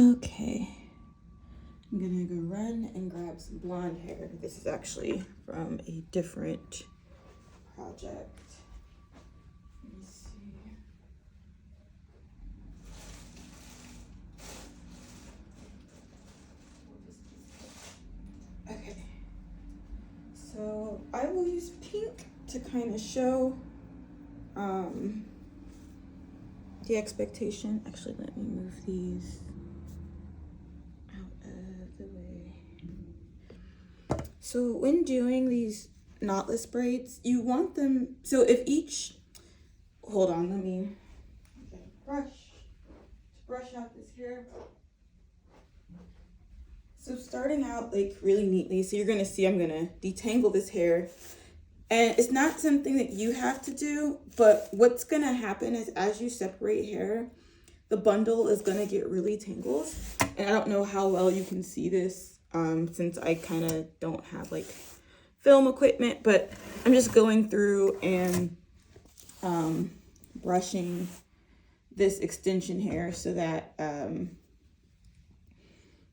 Okay, I'm gonna go run and grab some blonde hair. This is actually from a different project. Let me see. Okay, so I will use pink to kind of show the expectation. Actually, let me move these out of the way. So when doing these knotless braids, you want them, so if each, hold on, let me get a brush to brush out this hair. So starting out like really neatly, so you're gonna see I'm gonna detangle this hair. And it's not something that you have to do, but what's gonna happen is as you separate hair, the bundle is gonna get really tangled. And I don't know how well you can see this since I kind of don't have like film equipment, but I'm just going through and brushing this extension hair so that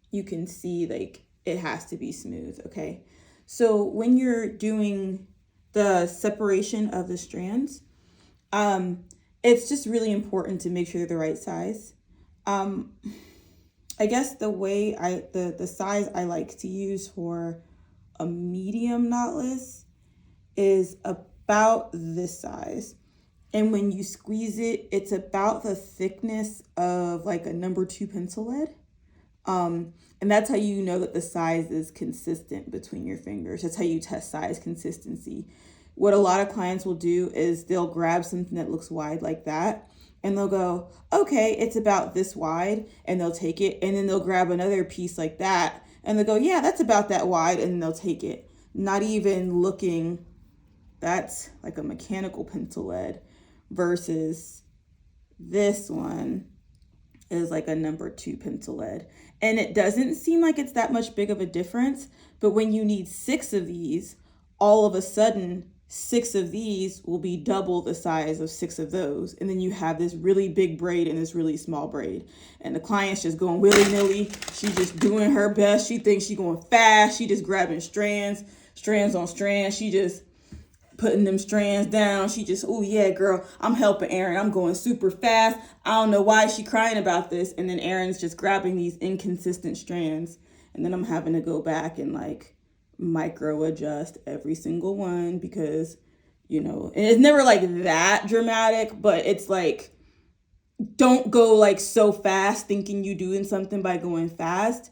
you can see like it has to be smooth, okay? So when you're doing the separation of the strands, it's just really important to make sure they're the right size. I guess the way the size I like to use for a medium knotless is about this size. And when you squeeze it, it's about the thickness of like a number 2 pencil lead. And that's how you know that the size is consistent between your fingers. That's how you test size consistency. What a lot of clients will do is they'll grab something that looks wide like that and they'll go, okay, it's about this wide, and they'll take it. And then they'll grab another piece like that and they'll go, yeah, that's about that wide, and they'll take it. Not even looking, that's like a mechanical pencil lead versus this one is like a number 2 pencil lead. And it doesn't seem like it's that much big of a difference, but when you need 6 of these, all of a sudden 6 of these will be double the size of 6 of those. And then you have this really big braid and this really small braid. And the client's just going willy-nilly. She's just doing her best. She thinks she's going fast. She just grabbing strands on strands. She just putting them strands down. She just, oh yeah, girl, I'm helping Erin. I'm going super fast. I don't know why she crying about this. And then Erin's just grabbing these inconsistent strands. And then I'm having to go back and like micro adjust every single one because, you know, and it's never like that dramatic, but it's like, don't go like so fast thinking you doing something by going fast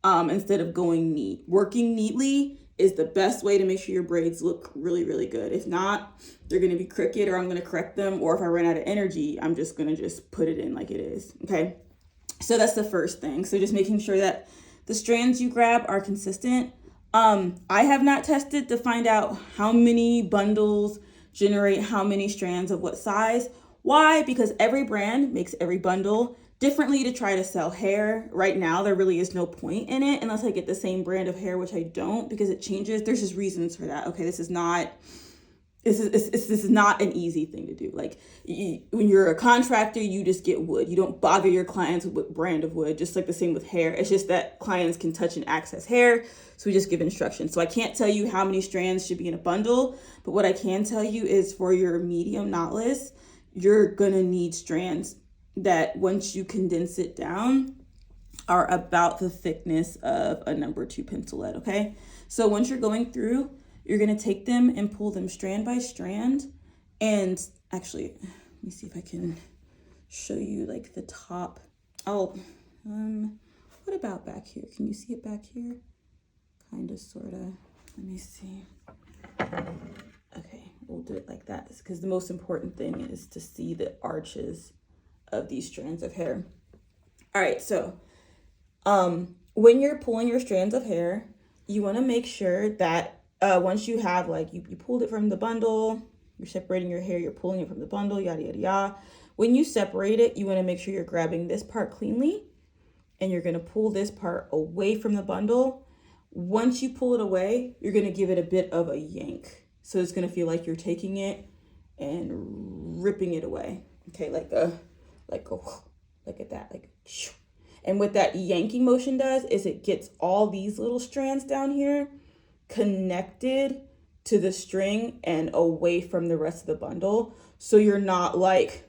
instead of going neat. Working neatly is the best way to make sure your braids look really, really good. If not, they're gonna be crooked, or I'm gonna correct them, or if I run out of energy, I'm just gonna put it in like it is, okay? So that's the first thing. So just making sure that the strands you grab are consistent. I have not tested to find out how many bundles generate how many strands of what size. Why? Because every brand makes every bundle differently to try to sell hair. Right now, there really is no point in it unless I get the same brand of hair, which I don't, because it changes. There's just reasons for that. Okay, this is not an easy thing to do. Like when you're a contractor, you just get wood. You don't bother your clients with what brand of wood, just like the same with hair. It's just that clients can touch and access hair. So we just give instructions. So I can't tell you how many strands should be in a bundle, but what I can tell you is for your medium knotless, you're gonna need strands that once you condense it down are about the thickness of a number 2 pencil lead, okay? So once you're going through, you're gonna take them and pull them strand by strand. And actually, let me see if I can show you like the top. Oh, what about back here? Can you see it back here? Kind of, sort of. Let me see. Okay, we'll do it like that because the most important thing is to see the arches of these strands of hair. All right, so when you're pulling your strands of hair, you want to make sure that once you have like you pulled it from the bundle, you're separating your hair, you're pulling it from the bundle, yada yada yada. When you separate it, you want to make sure you're grabbing this part cleanly and you're going to pull this part away from the bundle. Once you pull it away, you're going to give it a bit of a yank. So it's going to feel like you're taking it and ripping it away. Okay, like at that, like, And what that yanking motion does is it gets all these little strands down here connected to the string and away from the rest of the bundle. So you're not like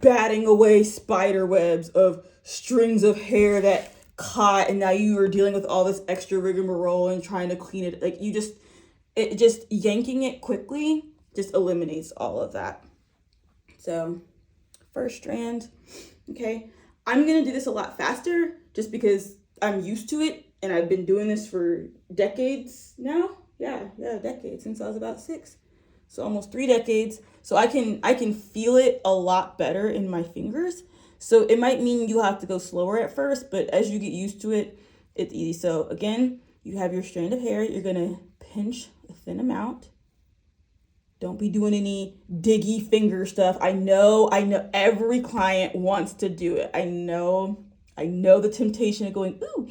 batting away spider webs of strings of hair that caught, and now you are dealing with all this extra rigmarole and trying to clean it. Like just yanking it quickly just eliminates all of that. So first strand, okay. I'm gonna do this a lot faster just because I'm used to it and I've been doing this for decades now. Yeah, decades, since I was about 6. So almost 3 decades. So I can feel it a lot better in my fingers. So it might mean you have to go slower at first, but as you get used to it, it's easy. So again, you have your strand of hair. You're gonna pinch a thin amount. Don't be doing any diggy finger stuff. I know every client wants to do it. I know the temptation of going, ooh,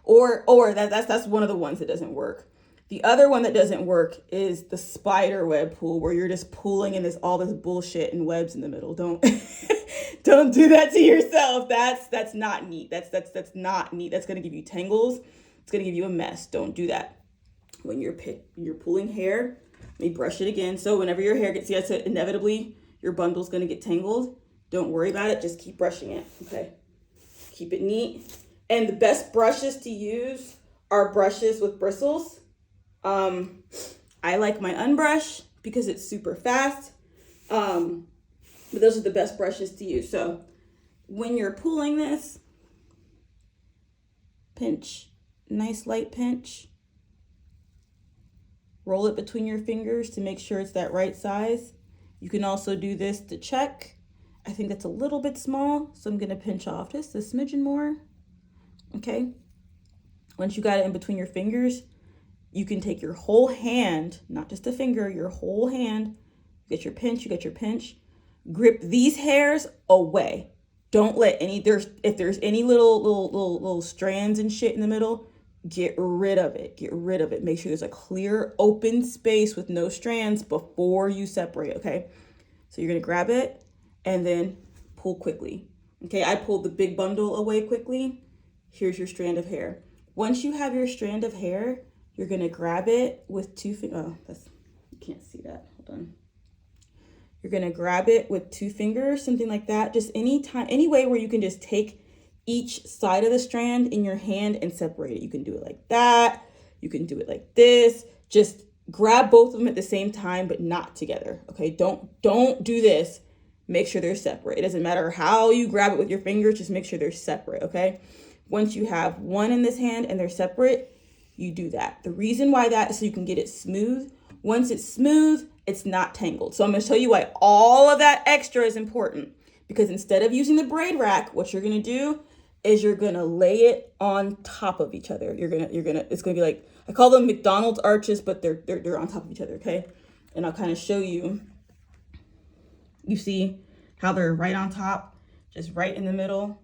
or that's one of the ones that doesn't work. The other one that doesn't work is the spider web pull, where you're just pulling and there's all this bullshit and webs in the middle. Don't do that to yourself. That's not neat. That's not neat. That's gonna give you tangles. It's gonna give you a mess. Don't do that. When you're pulling hair, let me brush it again. So whenever your hair gets, yes, inevitably your bundle's gonna get tangled. Don't worry about it. Just keep brushing it. Okay. Keep it neat. And the best brushes to use are brushes with bristles. I like my unbrush because it's super fast. But those are the best brushes to use. So when you're pulling this, pinch, nice light pinch. Roll it between your fingers to make sure it's that right size. You can also do this to check. I think that's a little bit small, so I'm gonna pinch off just a smidgen more. Okay. Once you got it in between your fingers, you can take your whole hand, not just a finger, your whole hand. You get your pinch. Grip these hairs away. Don't let if there's any little strands and shit in the middle, get rid of it. Make sure there's a clear open space with no strands before you separate, okay? So you're gonna grab it and then pull quickly. Okay, I pulled the big bundle away quickly. Here's your strand of hair. Once you have your strand of hair, you're gonna grab it with 2 fingers. Oh, you can't see that, hold on. You're gonna grab it with 2 fingers, something like that. Just any way where you can just take each side of the strand in your hand and separate it. You can do it like that. You can do it like this. Just grab both of them at the same time, but not together. Okay, don't do this. Make sure they're separate. It doesn't matter how you grab it with your fingers, just make sure they're separate, okay? Once you have one in this hand and they're separate, you do that. The reason why that is so you can get it smooth. Once it's smooth, it's not tangled. So I'm gonna show you why all of that extra is important. Because instead of using the braid rack, what you're gonna do is you're gonna lay it on top of each other. It's gonna be like, I call them McDonald's arches, but they're on top of each other, okay? And I'll kind of show you. You see how they're right on top, just right in the middle.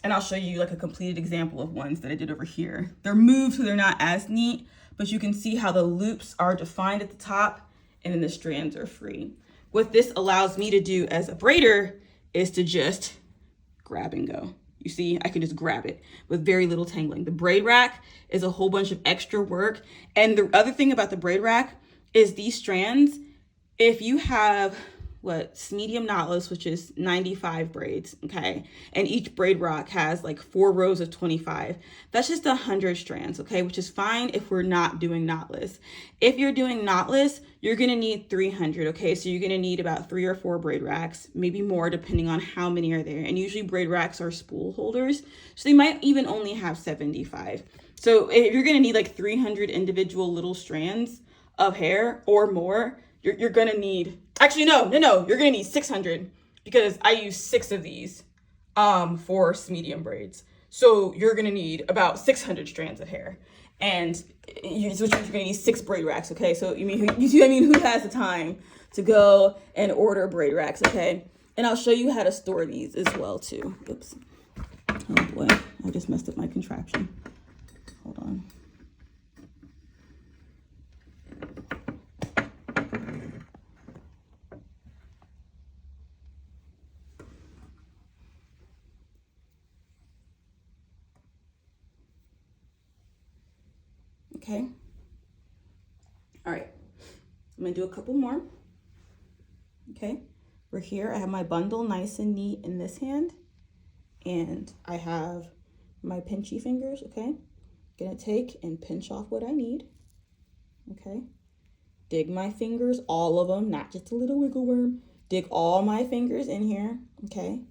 And I'll show you like a completed example of ones that I did over here. They're moved so they're not as neat, but you can see how the loops are defined at the top and then the strands are free. What this allows me to do as a braider is to just grab and go. You see, I can just grab it with very little tangling. The braid rack is a whole bunch of extra work. And the other thing about the braid rack is these strands, if you have Smedium Knotless, which is 95 braids, okay? And each braid rack has like 4 rows of 25. That's just 100 strands, okay? Which is fine if we're not doing knotless. If you're doing knotless, you're gonna need 300, okay? So you're gonna need about 3 or 4 braid racks, maybe more depending on how many are there. And usually braid racks are spool holders, so they might even only have 75. So if you're gonna need like 300 individual little strands of hair or more, you're gonna need, actually, no, you're gonna need 600 because I use 6 of these for Smedium braids. So you're gonna need about 600 strands of hair. And you're gonna need 6 braid racks, okay? So you see what I mean? Who has the time to go and order braid racks, okay? And I'll show you how to store these as well too. Oops. Oh boy, I just messed up my contraption. Hold on. okay? All right, I'm gonna do a couple more, okay? We're here, I have my bundle nice and neat in this hand, and I have my pinchy fingers, okay? Gonna take and pinch off what I need, okay? Dig my fingers, all of them, not just a little wiggle worm. Dig all my fingers in here, okay?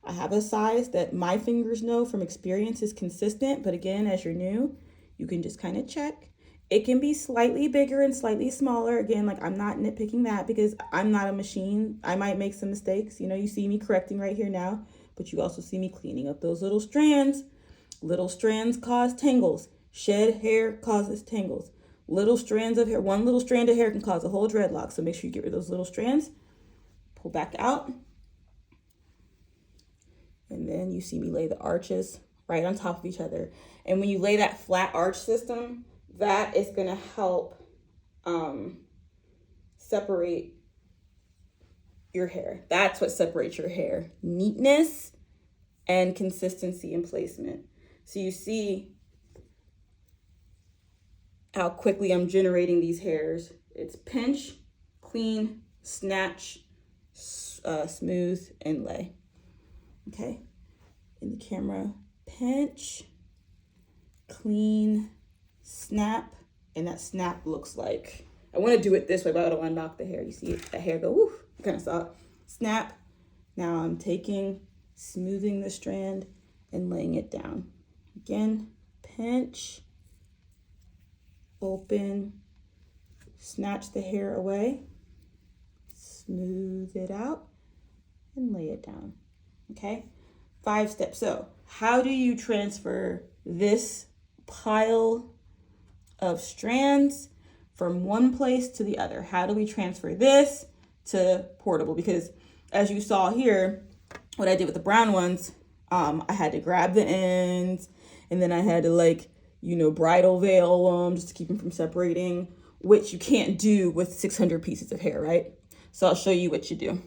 I have a size that my fingers know from experience is consistent, but again, as you're new, you can just kind of check. It can be slightly bigger and slightly smaller. Again, like I'm not nitpicking that because I'm not a machine. I might make some mistakes. You know, you see me correcting right here now, but you also see me cleaning up those little strands. Little strands cause tangles. Shed hair causes tangles. Little strands of hair, one little strand of hair can cause a whole dreadlock. So make sure you get rid of those little strands. Pull back out. And then you see me lay the arches right on top of each other. And when you lay that flat arch system, that is gonna help separate your hair. That's what separates your hair. Neatness and consistency in placement. So you see how quickly I'm generating these hairs. It's pinch, clean, snatch, smooth, and lay. Okay, in the camera, pinch, clean, snap, and that snap looks like, I want to do it this way, but I don't want to knock the hair. You see it, that hair go, woof, you kind of saw it. Snap. Now I'm taking, smoothing the strand and laying it down. Again, pinch, open, snatch the hair away, smooth it out, and lay it down. Okay, 5 steps. So how do you transfer this pile of strands from one place to the other? How do we transfer this to portable? Because as you saw here, what I did with the brown ones, I had to grab the ends, and then I had to, like, you know, bridal veil them just to keep them from separating, which you can't do with 600 pieces of hair, right? So I'll show you what you do.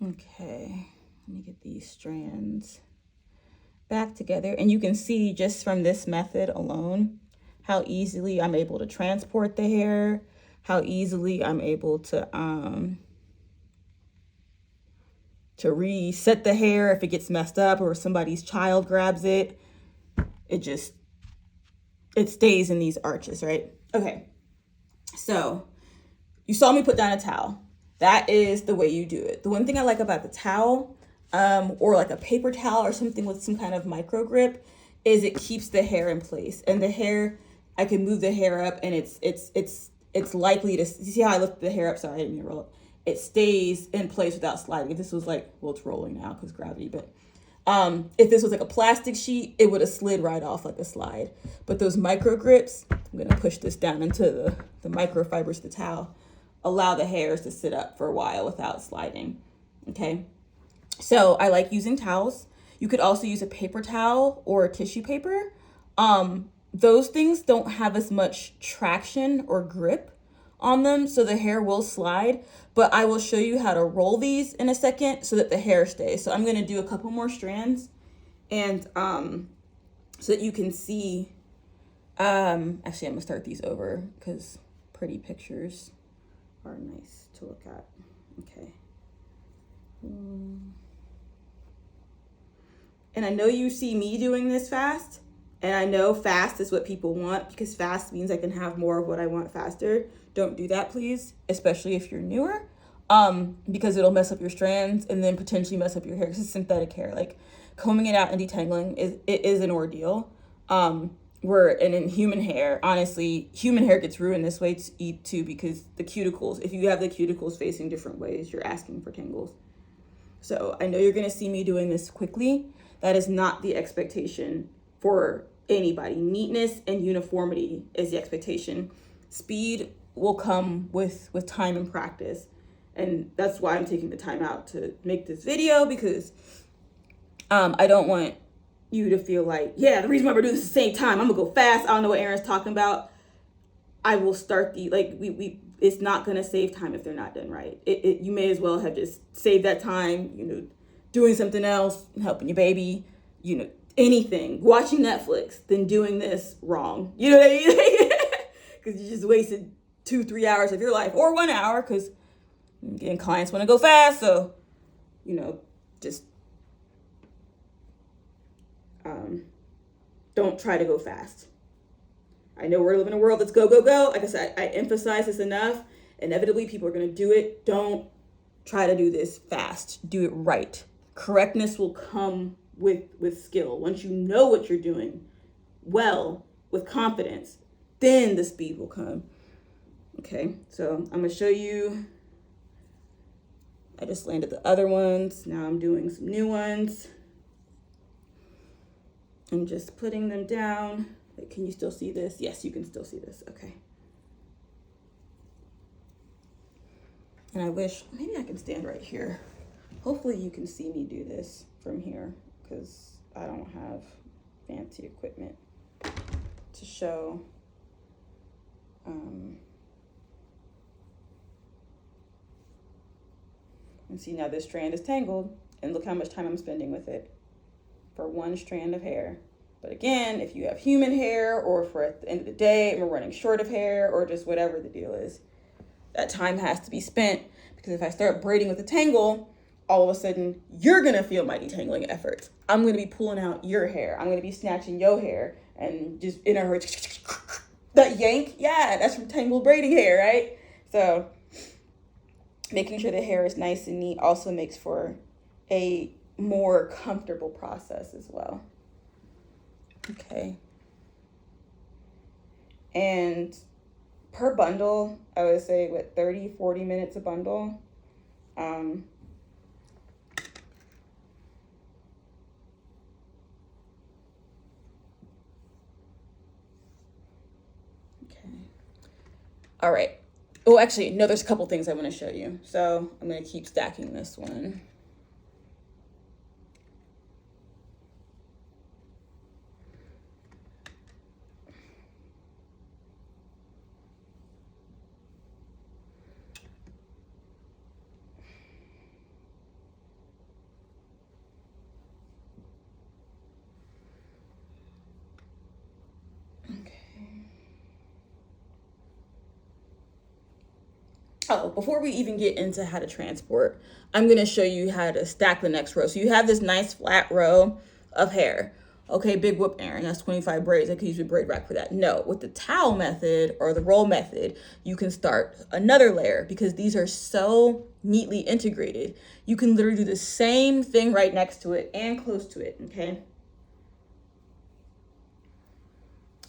Okay, let me get these strands back together. And you can see just from this method alone, how easily I'm able to transport the hair, how easily I'm able to reset the hair if it gets messed up or somebody's child grabs it. It stays in these arches, right? Okay, so you saw me put down a towel. That is the way you do it. The one thing I like about the towel, or like a paper towel or something with some kind of micro grip, is it keeps the hair in place. And the hair, I can move the hair up, and it's likely to, you see how I lift the hair up? Sorry, I didn't mean to roll it. It stays in place without sliding. If this was like, well, it's rolling now because gravity, but if this was like a plastic sheet, it would have slid right off like a slide. But those micro grips, I'm gonna push this down into the microfibers of the towel, allow the hairs to sit up for a while without sliding, okay? So I like using towels. You could also use a paper towel or a tissue paper. Those things don't have as much traction or grip on them, so the hair will slide, but I will show you how to roll these in a second so that the hair stays. So I'm gonna do a couple more strands, and so that you can see, actually I'm gonna start these over because pretty pictures are nice to look at. Okay. And I know you see me doing this fast, and I know fast is what people want because fast means I can have more of what I want faster. Don't do that, please, especially if you're newer, because it'll mess up your strands and then potentially mess up your hair because it's synthetic hair. Like combing it out and detangling is an ordeal. And in human hair, honestly, human hair gets ruined this way too because the cuticles, if you have the cuticles facing different ways, you're asking for tangles. So I know you're gonna see me doing this quickly. That is not the expectation for anybody. Neatness and uniformity is the expectation. Speed will come with time and practice. And that's why I'm taking the time out to make this video, because I don't want you to feel like, yeah, the reason why we're doing this at the same time, I'm gonna go fast, I don't know what Aaron's talking about. I will start it's not gonna save time if they're not done right. You may as well have just saved that time, doing something else, helping your baby, anything, watching Netflix, than doing this wrong. You know what I mean? Because you just wasted 2-3 hours of your life, or 1 hour, because again, clients want to go fast. So, just don't try to go fast. I know we're living in a world that's go, go, go. Like I said, I emphasize this enough. Inevitably, people are going to do it. Don't try to do this fast. Do it right. Correctness will come with skill. Once you know what you're doing well, with confidence, then the speed will come. Okay, so I'm going to show you. I just landed the other ones. Now I'm doing some new ones. I'm just putting them down. Can you still see this? Yes, you can still see this. Okay. And I wish, maybe I can stand right here. Hopefully you can see me do this from here, because I don't have fancy equipment to show. And see, now this strand is tangled, and look how much time I'm spending with it for one strand of hair. But again, if you have human hair, or for at the end of the day, and we're running short of hair, or just whatever the deal is, that time has to be spent, because if I start braiding with a tangle, all of a sudden you're gonna feel my detangling efforts. I'm gonna be pulling out your hair. I'm gonna be snatching your hair, and just in a hurry, that yank, yeah, that's from tangled braiding hair, right? So making sure the hair is nice and neat also makes for a more comfortable process as well. Okay. And per bundle, I would say 30-40 minutes a bundle. Okay. All right. Oh, actually, no, there's a couple things I want to show you. So I'm going to keep stacking this one. Oh, before we even get into how to transport, I'm going to show you how to stack the next row. So you have this nice flat row of hair. Okay, big whoop, Aaron, that's 25 braids. I could use your braid rack for that. No, with the towel method or the roll method, you can start another layer, because these are so neatly integrated. You can literally do the same thing right next to it and close to it, okay?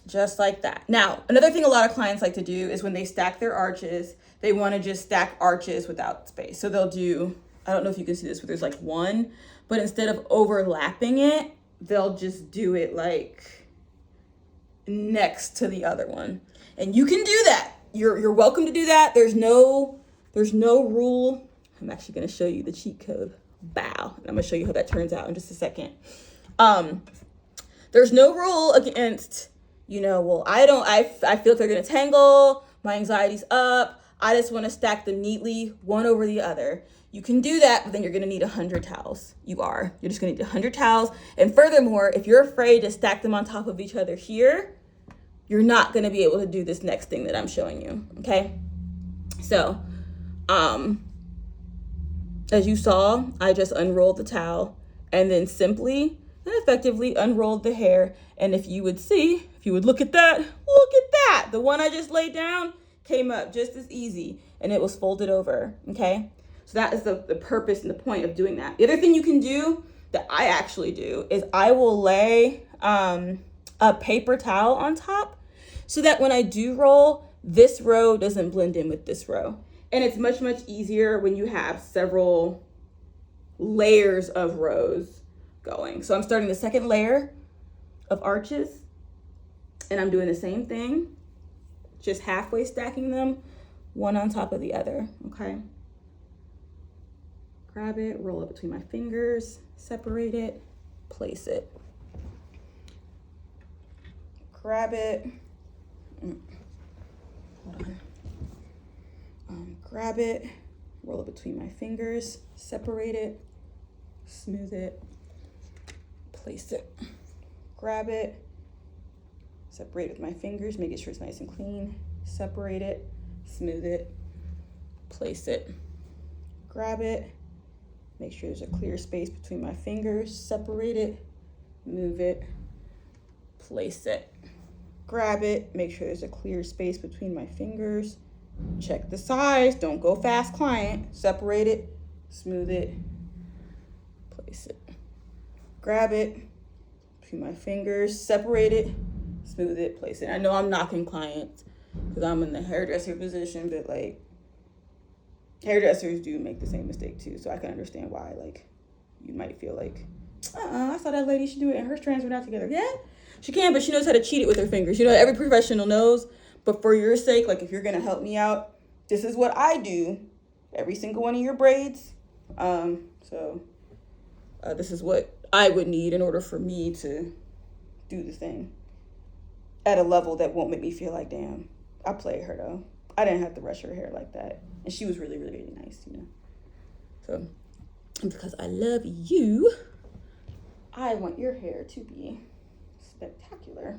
Just like that. Now, another thing a lot of clients like to do is when they stack their arches, they want to just stack arches without space. So they'll do, I don't know if you can see this, but there's like one, but instead of overlapping it, they'll just do it like next to the other one. And you can do that. You're welcome to do that. There's no rule. I'm actually going to show you the cheat code. Bow. And I'm going to show you how that turns out in just a second. There's no rule against, well, I feel like they're going to tangle. My anxiety's up. I just want to stack them neatly, one over the other. You can do that, but then you're going to need 100 towels. You're just going to need 100 towels. And furthermore, if you're afraid to stack them on top of each other here, you're not going to be able to do this next thing that I'm showing you, okay? So, as you saw, I just unrolled the towel and then simply and effectively unrolled the hair. And if you would look at that, the one I just laid down came up just as easy, and it was folded over, okay? So that is the purpose and the point of doing that. The other thing you can do that I actually do is I will lay a paper towel on top so that when I do roll, this row doesn't blend in with this row. And it's much, much easier when you have several layers of rows going. So I'm starting the second layer of arches, and I'm doing the same thing, just halfway stacking them, one on top of the other, okay? Grab it, roll it between my fingers, separate it, place it. Grab it, hold on. Grab it, roll it between my fingers, separate it, smooth it, place it. Grab it, separate it with my fingers, make sure it's nice and clean, separate it, smooth it, place it. Grab it, make sure there's a clear space between my fingers, separate it, move it, place it. Grab it, make sure there's a clear space between my fingers, check the size, don't go fast, client, separate it, smooth it, place it. Grab it, between my fingers, separate it, smooth it, place it. I know I'm knocking clients because I'm in the hairdresser position, but like hairdressers do make the same mistake too, so I can understand why like you might feel like, I thought that lady should do it and her strands were not together. Yeah, she can, but she knows how to cheat it with her fingers. You know, every professional knows, but for your sake, like if you're gonna help me out, this is what I do every single one of your braids. This is what I would need in order for me to do the thing at a level that won't make me feel like, damn, I played her though. I didn't have to rush her hair like that. And she was really, really, really nice, you know. So, because I love you, I want your hair to be spectacular.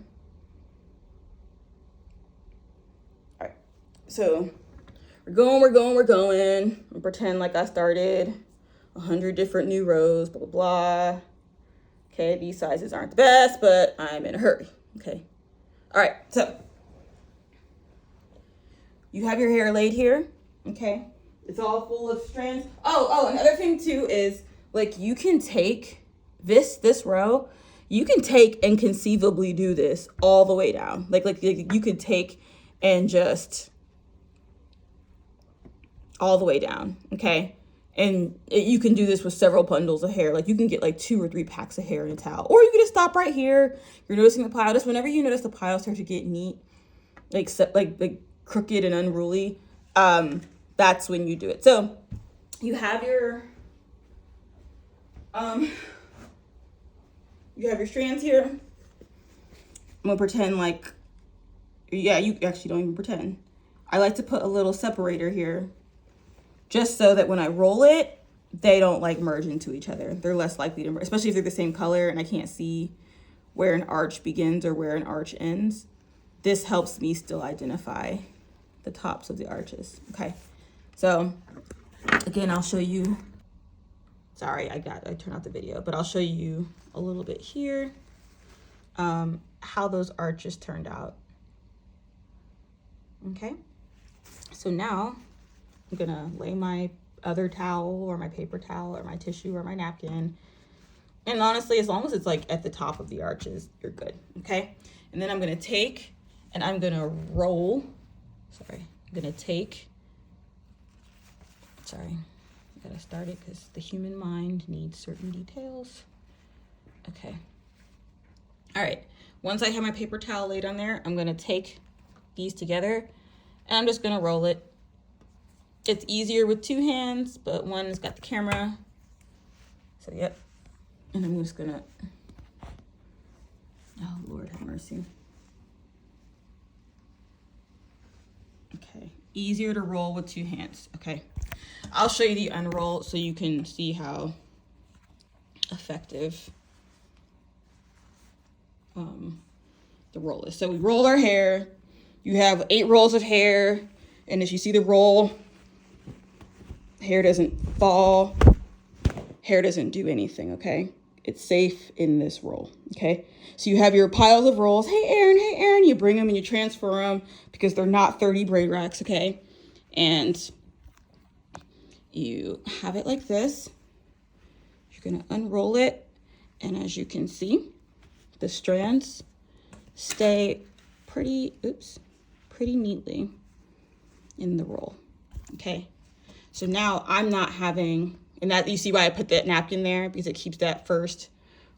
All right, so we're going. I'll pretend like I started 100 different new rows, blah, blah, blah. Okay, these sizes aren't the best, but I'm in a hurry, okay? All right, so you have your hair laid here, okay? It's all full of strands. Oh, another thing too is like you can take this row, you can take and conceivably do this all the way down. Like you could take and just all the way down, okay? And you can do this with several bundles of hair. Like you can get like 2 or 3 packs of hair in a towel, or you can just stop right here. You're noticing the pile. Just whenever you notice the pile start to get neat, like crooked and unruly, that's when you do it. So you have your strands here. I'm gonna pretend like, yeah, you actually don't even pretend. I like to put a little separator here, just so that when I roll it, they don't like merge into each other. They're less likely to merge, especially if they're the same color and I can't see where an arch begins or where an arch ends. This helps me still identify the tops of the arches, okay? So again, I'll show you, sorry, I turned off the video, but I'll show you a little bit here, how those arches turned out, okay? So now I'm gonna lay my other towel or my paper towel or my tissue or my napkin. And honestly, as long as it's like at the top of the arches, you're good, okay? And then I'm gonna take and I'm gonna roll, I gotta start it because the human mind needs certain details. Okay. All right, once I have my paper towel laid on there, I'm gonna take these together and I'm just gonna roll it. It's easier with 2 hands, but one's got the camera. So, yep. And I'm just gonna, oh, Lord have mercy. Okay, easier to roll with 2 hands, okay. I'll show you the unroll so you can see how effective the roll is. So we roll our hair. You have 8 rolls of hair, and as you see the roll, hair doesn't fall, hair doesn't do anything, okay? It's safe in this roll, okay? So you have your piles of rolls. Hey, Aaron, you bring them and you transfer them because they're not 30 braid racks, okay? And you have it like this. You're gonna unroll it, and as you can see, the strands stay pretty neatly in the roll, okay? So now I'm not having And that, you see why I put that napkin there, because it keeps that first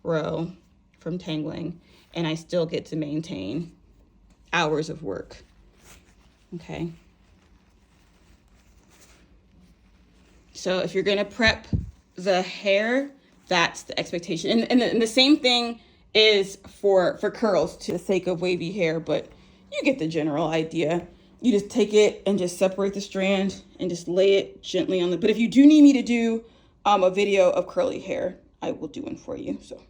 row from tangling, and I still get to maintain hours of work. Okay. So if you're gonna prep the hair, that's the expectation. And the same thing is for curls, to the sake of wavy hair, but you get the general idea. You just take it and just separate the strand and just lay it gently on the, but if you do need me to do a video of curly hair, I will do one for you. So